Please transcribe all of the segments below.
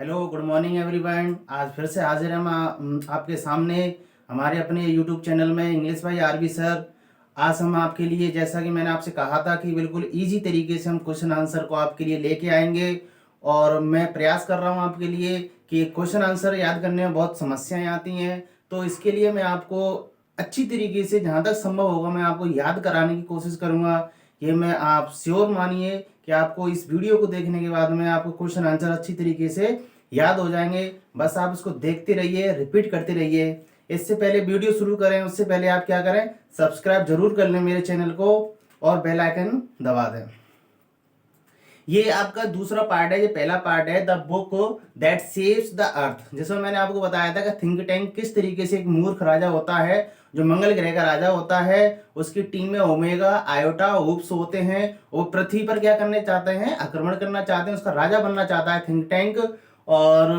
Hello, good morning everyone. आज फिर से हाजिर हैं हम आपके सामने हमारे अपने यूट्यूब चैनल में इंग्लिश बाय आरबी सर। आज हम आपके लिए, जैसा कि मैंने आपसे कहा था, कि बिल्कुल इजी तरीके से हम क्वेश्चन आंसर को आपके लिए लेके आएंगे। और मैं प्रयास कर रहा हूं आपके लिए कि क्वेश्चन आंसर याद करने में बहुत समस्याएं आती हैं, तो इसके लिए मैं आपको अच्छी तरीके से, जहाँ तक संभव होगा, मैं आपको याद कराने की कोशिश करूँगा। ये मैं आप श्योर मानिए कि आपको इस वीडियो को देखने के बाद में आपको क्वेश्चन आंसर अच्छी तरीके से याद हो जाएंगे। बस आप इसको देखते रहिए, रिपीट करते रहिए। इससे पहले वीडियो शुरू करें उससे पहले आप क्या करें, सब्सक्राइब जरूर कर लें मेरे चैनल को और बेल आइकन दबा दें। ये आपका दूसरा पार्ट है। ये पहला पार्ट है the book that saves the earth, जिसमें मैंने आपको बताया था कि थिंक टैंक किस तरीके से एक मूर्ख राजा होता है जो मंगल ग्रह का राजा होता है। उसकी टीम में ओमेगा, आयोटा, हुप्स होते हैं। वो पृथ्वी पर क्या करने चाहते हैं, आक्रमण करना चाहते हैं, उसका राजा बनना चाहता है थिंक टैंक। और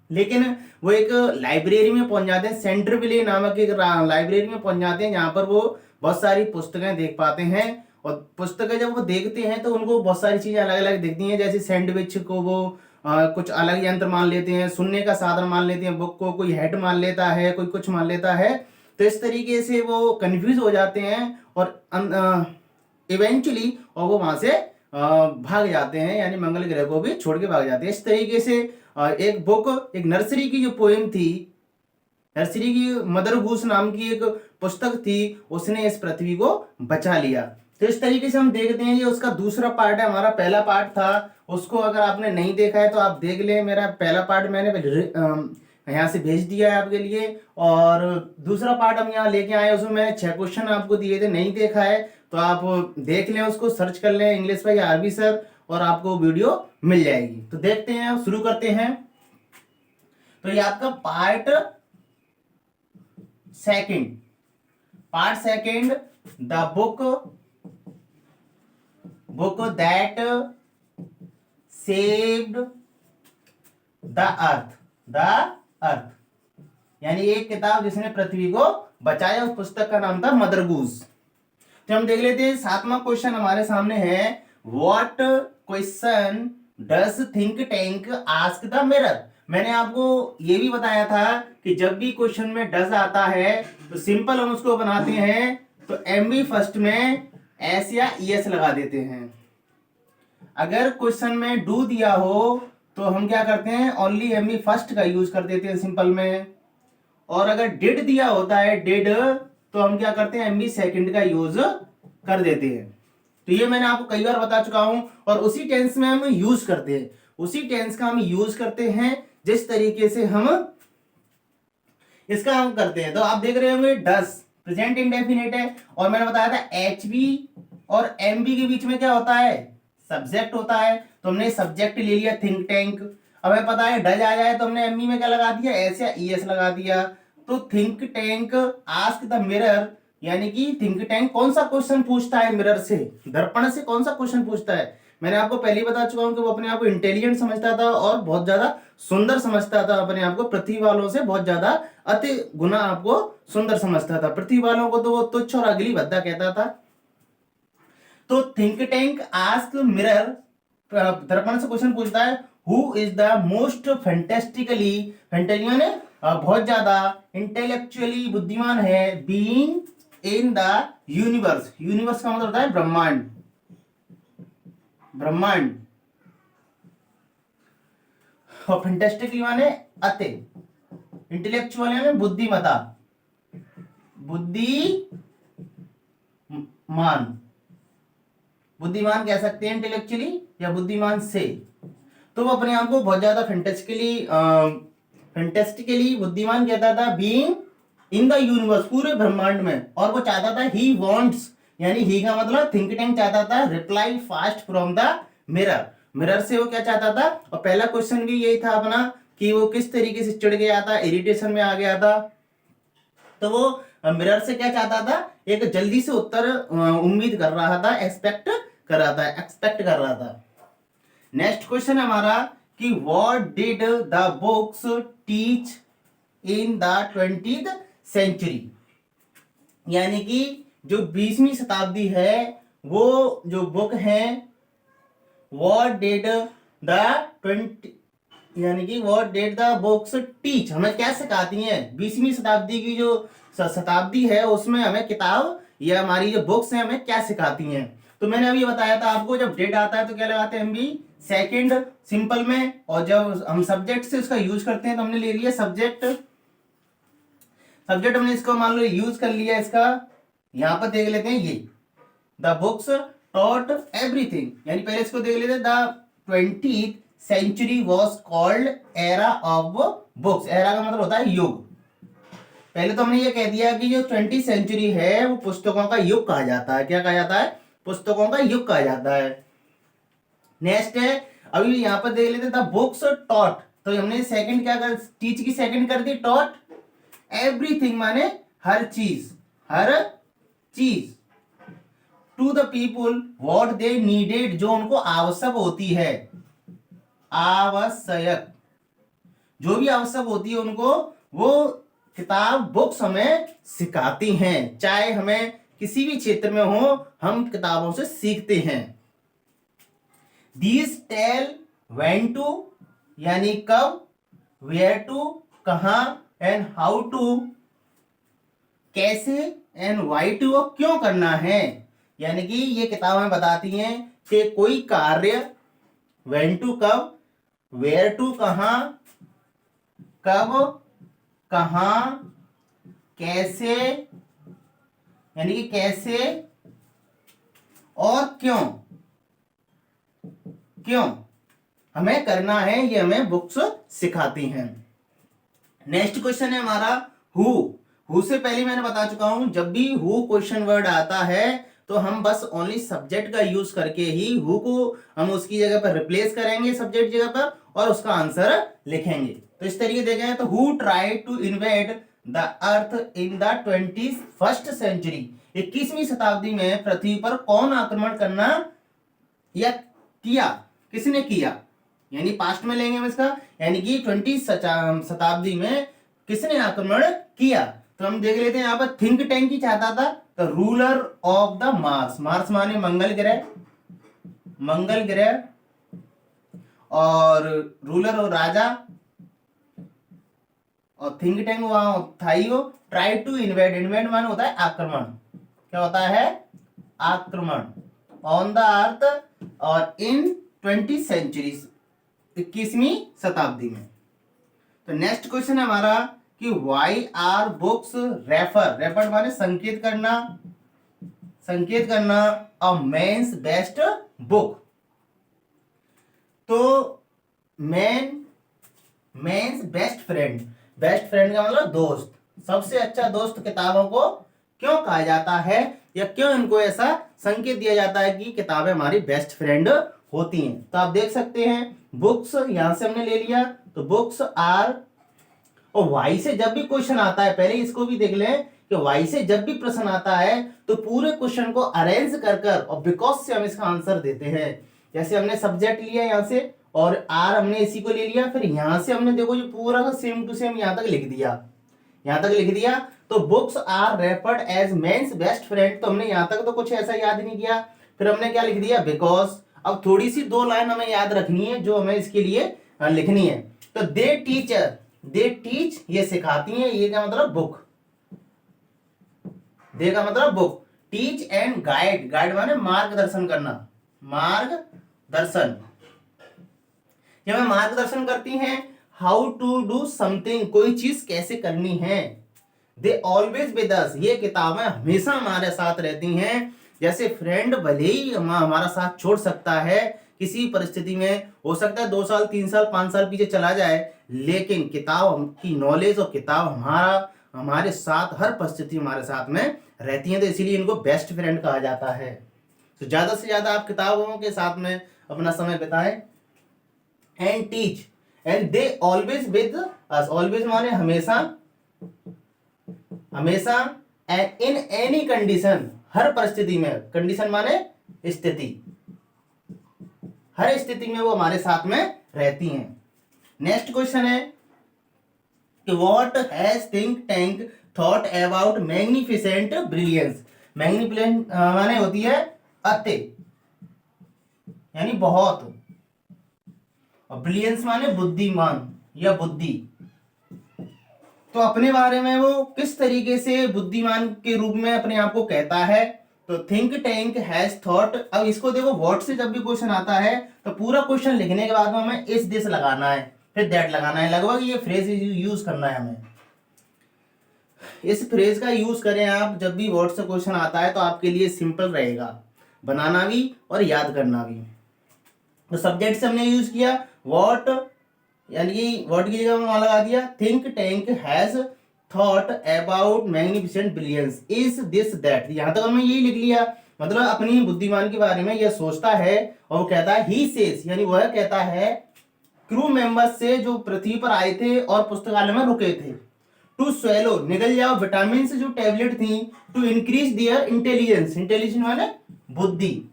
लेकिन वो एक लाइब्रेरी में पहुंच जाते हैं, सेंट्रविले नामक एक लाइब्रेरी में पहुंच जाते हैं, जहां पर वो बहुत सारी पुस्तकें देख पाते हैं। और पुस्तकें जब वो देखते हैं तो उनको बहुत सारी चीजें अलग अलग दिखती हैं। जैसे सैंडविच को वो कुछ अलग यंत्र मान लेते हैं, सुनने का साधन मान लेते हैं, बुक को कोई हेड मान लेता है, कोई कुछ मान लेता है। तो इस तरीके से वो कंफ्यूज हो जाते हैं और इवेंचुअली और वो वहां से भाग जाते हैं, यानी मंगल ग्रह को भी छोड़ के भाग जाते हैं। इस तरीके से एक बुक, एक नर्सरी की जो पोएम थी, नर्सरी की मदर गूस नाम की एक पुस्तक थी, उसने इस पृथ्वी को बचा लिया। तो इस तरीके से हम देखते हैं, ये उसका दूसरा पार्ट है। हमारा पहला पार्ट था, उसको अगर आपने नहीं देखा है तो आप देख लें। मेरा पहला पार्ट मैंने यहाँ से भेज दिया है आपके लिए, और दूसरा पार्ट हम यहाँ लेके आए। उसमें मैंने 6 क्वेश्चन आपको दिए थे, नहीं देखा है तो आप देख लें, उसको सर्च कर लें इंग्लिश बाय आरबी सर, और आपको वीडियो मिल जाएगी। तो देखते हैं, शुरू करते हैं। तो ये आपका second part second, the book that saved the earth, यानी एक किताब जिसने पृथ्वी को बचाया। उस पुस्तक का नाम था मदर गूस। तो हम देख लेते हैं, 7वां क्वेश्चन हमारे सामने है। What question does think tank ask the mirror. मैंने आपको ये भी बताया था कि जब भी क्वेश्चन में डज आता है तो सिंपल हम उसको बनाते हैं, तो एमबी फर्स्ट में एस या ईएस लगा देते हैं। अगर क्वेश्चन में डू दिया हो तो हम क्या करते हैं, ओनली एमबी फर्स्ट का यूज कर देते हैं सिंपल में। और अगर डिड दिया होता है, डिड, तो हम क्या करते हैं, एमबी सेकंड का यूज कर देते हैं। तो ये मैंने आपको कई बार बता चुका हूं, और उसी टेंस में हम यूज करते हैं, उसी टेंस का हम यूज करते हैं जिस तरीके से हम इसका हम करते हैं। तो आप देख रहे होंगे डस प्रेजेंट इंडेफिनिट है, और मैंने बताया था एचबी और एमबी के बीच में क्या होता है, सब्जेक्ट होता है। तो हमने सब्जेक्ट ले लिया थिंक टैंक। अब हमें पता है डज आ जाए तो हमने एमबी में क्या लगा दिया, एस या ईएस लगा दिया। तो think tank ask the mirror, यानी कि थिंक टैंक कौन सा क्वेश्चन पूछता है मिरर से, दर्पण से कौन सा क्वेश्चन पूछता है। मैंने आपको पहले ही बता चुका हूं कि वो अपने आप को इंटेलिजेंट समझता था और बहुत ज्यादा सुंदर समझता था अपने आप को, पृथ्वी वालों से बहुत ज्यादा अति गुना आपको सुंदर समझता था। पृथ्वी वालों को तो वो तुच्छ और अगली भद्दा कहता था। तो थिंक टैंक आस्क मिरर, दर्पण से क्वेश्चन पूछता है, who is the most fantastically, फैंटेलियन है बहुत ज्यादा, इंटेलेक्चुअली बुद्धिमान है, being in the universe. Universe का मतलब होता है ब्रह्मांड, ब्रह्मांड। और फैंटेस्टिकली माने अति, इंटेलेक्चुअल यानी बुद्धिमता, बुद्धिमान, बुद्धिमान कह सकते हैं इंटेलेक्चुअली या बुद्धिमान से। तो वो अपने आप को बहुत ज्यादा फैंटेस्टिकली बुद्धिमान कहता था, बीइंग इन द यूनिवर्स, पूरे ब्रह्मांड में। और वो चाहता था, ही वांट्स, यानी ही का मतलब थिंक टैंक चाहता था, reply fast from the mirror. Mirror से वो क्या चाहता था, और पहला क्वेश्चन भी यही था अपना, कि वो किस तरीके से चिढ़ गया था, इरिटेशन में आ गया था। तो वो मिरर से क्या चाहता था, एक जल्दी से उत्तर उम्मीद कर रहा था, एक्सपेक्ट कर रहा था। नेक्स्ट क्वेश्चन हमारा कि what did the books teach in the 20th century, यानी कि जो 20वीं शताब्दी है, वो जो बुक है, व्हाट डिड द 20 यानी कि what did the books teach, हमें क्या सिखाती हैं। 20वीं शताब्दी की जो शताब्दी है उसमें हमें किताब या हमारी जो बुक्स हैं हमें क्या सिखाती हैं। तो मैंने अभी बताया था आपको, जब डिड आता है तो क्या लगाते हैं हम भी सेकंड सिंपल में, और जब हम सब्जेक्ट से उसका यूज करते हैं तो हमने ले लिया सब्जेक्ट। सब्जेक्ट हमने इसको मान लो यूज कर लिया इसका, यहां पर देख लेते हैं ये द बुक्स टॉट एवरीथिंग, यानी पहले इसको देख लेते हैं। The 20th century was called era of books, era का मतलब होता है युग। पहले तो हमने ये कह दिया कि जो 20th सेंचुरी है वो पुस्तकों का युग कहा जाता है। क्या कहा जाता है? पुस्तकों का युग कहा जाता है। नेक्स्ट है, अभी यहाँ पर देख लेते द बुक्स टॉट, तो हमने सेकंड क्या कर, टीच की सेकंड कर दी टॉट एवरीथिंग, माने हर चीज, हर चीज। To the people what they needed, जो उनको आवश्यक होती है, आवश्यक, जो भी आवश्यक होती है उनको, वो किताब बुक्स हमें सिखाती हैं। चाहे हमें किसी भी क्षेत्र में हो, हम किताबों से सीखते हैं। These tell when to, यानी कब, where to, कहां, and how to, कैसे, and why to, और क्यों करना है। यानी कि ये किताब हमें बताती हैं कि कोई कार्य, when to कब, where to कहां, कब, कहां, कैसे, यानी कि कैसे, और क्यों, क्यों हमें करना है, ये हमें बुक्स सिखाती हैं। नेक्स्ट क्वेश्चन है हमारा हु से पहले मैंने बता चुका हूं, जब भी हु क्वेश्चन वर्ड आता है तो हम बस ओनली सब्जेक्ट का यूज करके ही हु को हम उसकी जगह पर रिप्लेस करेंगे सब्जेक्ट जगह पर, और उसका आंसर लिखेंगे। तो इस तरीके देखें तो who try to invade the earth in the 21st century, 21वीं शताब्दी में पृथ्वी पर कौन आक्रमण करना या किया, किसने किया, यानी पास्ट में लेंगे हम इसका, यानी कि 20 शताब्दी में किसने आक्रमण किया। तो हम देख लेते हैं यहाँ पर थिंक टैंक ही चाहता था, तो ruler of the Mars, Mars माने मंगल ग्रह, मंगल ग्रह, और रूलर और राजा, और थिंक टैंक वहां था ही वो। ट्राई टू इन्वेड, इन्वेड माने होता है आक्रमण, क्या होता है, आक्रमण, ऑन द अर्थ, और इन 20 सेंचुरीज, 21वीं शताब्दी में। तो नेक्स्ट क्वेश्चन है हमारा कि why are books refer, refer माने संकेत करना, संकेत करना, अ मैन्स बेस्ट बुक। तो man's best friend, best friend का मतलब दोस्त, सबसे अच्छा दोस्त किताबों को क्यों कहा जाता है, या क्यों इनको ऐसा संकेत दिया जाता है कि किताबें हमारी बेस्ट फ्रेंड होती हैं। तो आप देख सकते हैं बुक्स यहां से हमने ले लिया, तो बुक्स आर, और वाई से जब भी क्वेश्चन आता है, पहले इसको भी देख लें कि वाई से जब भी प्रश्न आता है तो पूरे क्वेश्चन को अरेंज कर कर और बिकॉज से हम इसका आंसर देते हैं। जैसे हमने सब्जेक्ट लिया यहां से, और आर हमने इसी को ले लिया, फिर यहां से हमने देखो जो पूरा का सेम टू सेम यहां तक लिख दिया, यहां तक लिख दिया। तो books are referred as men's best friend, तो हमने यहां तक तो कुछ ऐसा याद नहीं किया, फिर हमने क्या लिख दिया, बिकॉज। अब थोड़ी सी 2 लाइन हमें याद रखनी है जो हमें इसके लिए लिखनी है। तो दे टीचर, दे टीच, ये सिखाती हैं, ये क्या मतलब बुक, दे का मतलब book, teach and guide, guide माने मार्गदर्शन करना, मार्गदर्शन, ये हमें मार्गदर्शन करती हैं। हाउ टू डू समथिंग, कोई चीज कैसे करनी है। दे ऑलवेज विद अस, ये किताबें हमेशा हमारे साथ रहती हैं। जैसे फ्रेंड भले ही हमारा साथ छोड़ सकता है किसी परिस्थिति में, हो सकता है 2 साल 3 साल 5 साल पीछे चला जाए, लेकिन किताब की नॉलेज और किताब हमारे साथ हर परिस्थिति हमारे साथ में रहती है, तो इसीलिए इनको बेस्ट फ्रेंड कहा जाता है। तो ज्यादा से ज्यादा आप किताबों के साथ में अपना समय बिताएं। And teach, and they always with us, always माने हमेशा, हमेशा, एंड इन एनी कंडीशन, हर परिस्थिति में, कंडीशन माने स्थिति, हर स्थिति में वो हमारे साथ में रहती हैं। नेक्स्ट क्वेश्चन है कि what has think tank thought about magnificent brilliance, magnificent माने होती है अति, यानी बहुत, और ब्रिलियंस माने बुद्धिमान या बुद्धि। तो अपने बारे में वो किस तरीके से बुद्धिमान के रूप में अपने आप को कहता है, तो थिंक टैंक हैज थॉट। अब इसको देखो, व्हाट से जब भी क्वेश्चन आता है तो पूरा क्वेश्चन लिखने के बाद में हमें इस दिस लगाना है, फिर दैट लगाना है, लगभग ये फ्रेज यूज करना है हमें। इस फ्रेज का यूज करें आप जब भी व्हाट से क्वेश्चन आता है, तो आपके लिए सिंपल रहेगा बनाना भी और याद करना भी। तो सब्जेक्ट से हमने यूज किया व्हाट, यानी कि व्हाट की जगह वहां लगा दिया think tank has thought about magnificent brilliance is this that. यहां तक हमने यही लिख लिया, मतलब अपनी बुद्धिमान के बारे में यह सोचता है और वो कहता है ही सेज, यानी वह कहता है क्रू मेंबर्स से जो पृथ्वी पर आए थे और पुस्तकालय में रुके थे, टू स्वेलो निगल जाओ विटामिन से जो टैबलेट थी, to increase their intelligence, intelligence माने बुद्धि,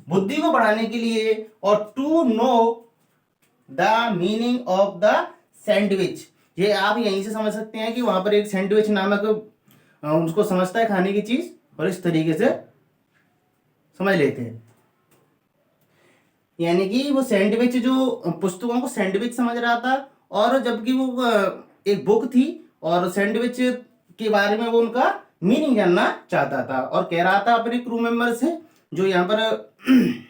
बुद्धि को बढ़ाने के लिए, और to know the meaning of the sandwich. ये आप यहीं से समझ सकते हैं कि वहां पर एक सैंडविच नामक उसको समझता है खाने की चीज, और इस तरीके से समझ लेते हैं। यानी कि वो सैंडविच जो पुस्तकों को सैंडविच समझ रहा था, और जबकि वो एक बुक थी और सैंडविच के बारे में वो उनका मीनिंग जानना चाहता था, और कह रहा था अपने क्रू मेंबर से जो यहाँ पर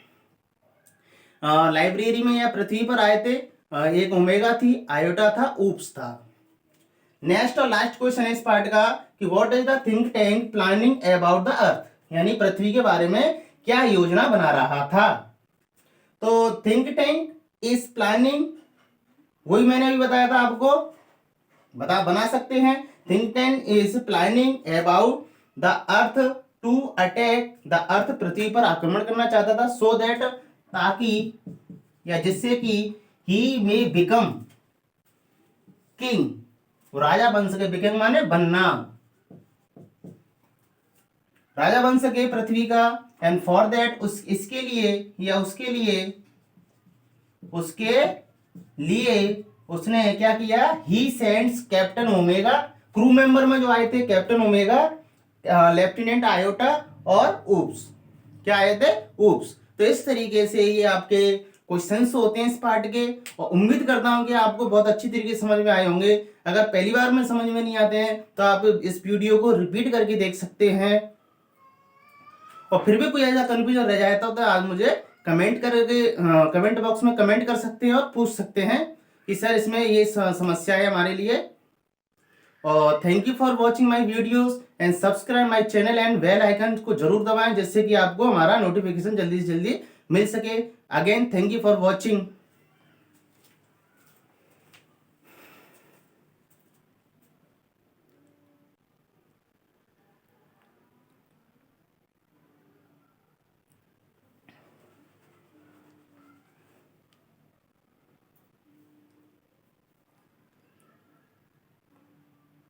लाइब्रेरी में या पृथ्वी पर आए थे। एक ओमेगा थी, आयोटा था, ऊप्स था। नेक्स्ट और लास्ट क्वेश्चन है इस पार्ट का कि what is the think tank planning about the अर्थ, यानी पृथ्वी के बारे में क्या योजना बना रहा था। तो थिंक टैंक इज प्लानिंग, वही मैंने अभी बताया था आपको, बना सकते हैं। Think tank is planning about the earth to attack the earth, पृथ्वी पर आक्रमण करना चाहता था, सो दैट ताकि या जिससे कि ही मे बिकम किंग, राजा बन सके। बिकम माने बनना, राजा बन सके पृथ्वी का। एंड फॉर दैट इसके लिए या उसके लिए उसने क्या किया, he sends captain omega, crew member में जो आए थे कैप्टन ओमेगा, लेफ्टिनेंट आयोटा और ऊप्स, क्या आए थे, ऊप्स। तो इस तरीके से ये आपके क्वेश्चंस होते हैं इस पार्ट के, और उम्मीद करता हूं कि आपको बहुत अच्छी तरीके से समझ में आए होंगे। अगर पहली बार में समझ में नहीं आते हैं तो आप इस वीडियो को रिपीट करके देख सकते हैं, और फिर भी कोई ऐसा कंफ्यूजन रह जाता तो आज मुझे कमेंट बॉक्स में कमेंट कर सकते हैं और पूछ सकते हैं कि सर इसमें ये समस्या है हमारे लिए। और thank you for watching my videos and subscribe my channel and bell icon को जरूर दबाएं, जिससे कि आपको हमारा नोटिफिकेशन जल्दी से जल्दी मिल सके। Again thank you for watching.